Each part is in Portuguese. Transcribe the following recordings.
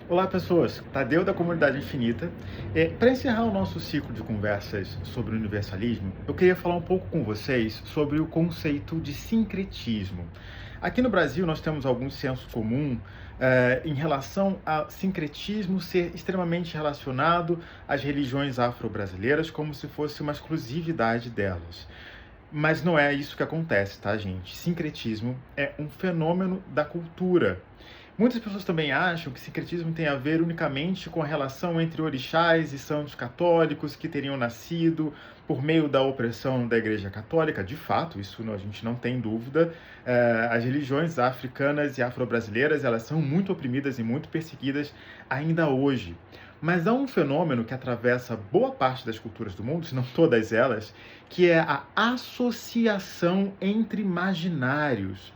Olá pessoas, Tadeu da Comunidade Infinita. Para encerrar o nosso ciclo de conversas sobre o universalismo, eu queria falar um pouco com vocês sobre o conceito de sincretismo. Aqui no Brasil nós temos algum senso comum em relação ao sincretismo ser extremamente relacionado às religiões afro-brasileiras como se fosse uma exclusividade delas. Mas não é isso que acontece, tá, gente? Sincretismo é um fenômeno da cultura. Muitas pessoas também acham que sincretismo tem a ver unicamente com a relação entre orixás e santos católicos que teriam nascido por meio da opressão da Igreja Católica. De fato, isso a gente não tem dúvida. As religiões africanas e afro-brasileiras, elas são muito oprimidas e muito perseguidas ainda hoje. Mas há um fenômeno que atravessa boa parte das culturas do mundo, se não todas elas, que é a associação entre imaginários.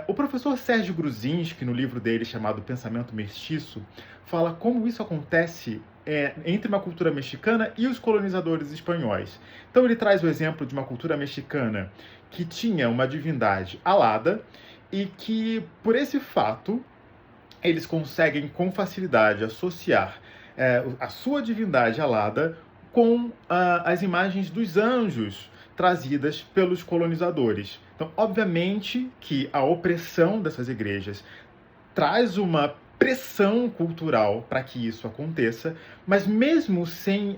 O professor Sérgio Gruzinski, no livro dele chamado Pensamento Mestiço, fala como isso acontece entre uma cultura mexicana e os colonizadores espanhóis. Então ele traz o exemplo de uma cultura mexicana que tinha uma divindade alada e que, por esse fato, eles conseguem com facilidade associar a sua divindade alada com as imagens dos anjos trazidas pelos colonizadores. Então, obviamente que a opressão dessas igrejas traz uma pressão cultural para que isso aconteça, mas mesmo sem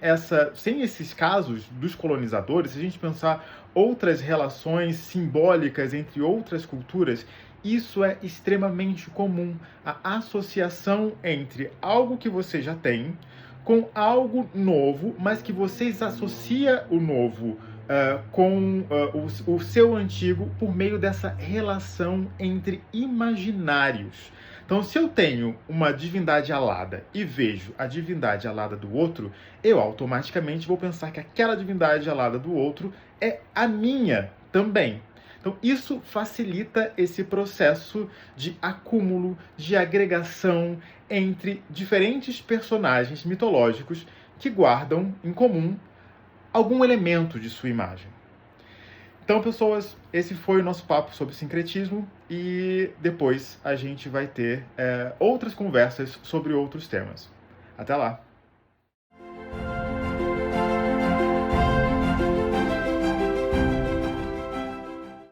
esses casos dos colonizadores, se a gente pensar outras relações simbólicas entre outras culturas, isso é extremamente comum, a associação entre algo que você já tem com algo novo, mas que vocês associam o novo com o seu antigo por meio dessa relação entre imaginários. Então, se eu tenho uma divindade alada e vejo a divindade alada do outro, eu automaticamente vou pensar que aquela divindade alada do outro é a minha também. Então, isso facilita esse processo de acúmulo, de agregação entre diferentes personagens mitológicos que guardam em comum algum elemento de sua imagem. Então, pessoas, esse foi o nosso papo sobre sincretismo e depois a gente vai ter outras conversas sobre outros temas. Até lá!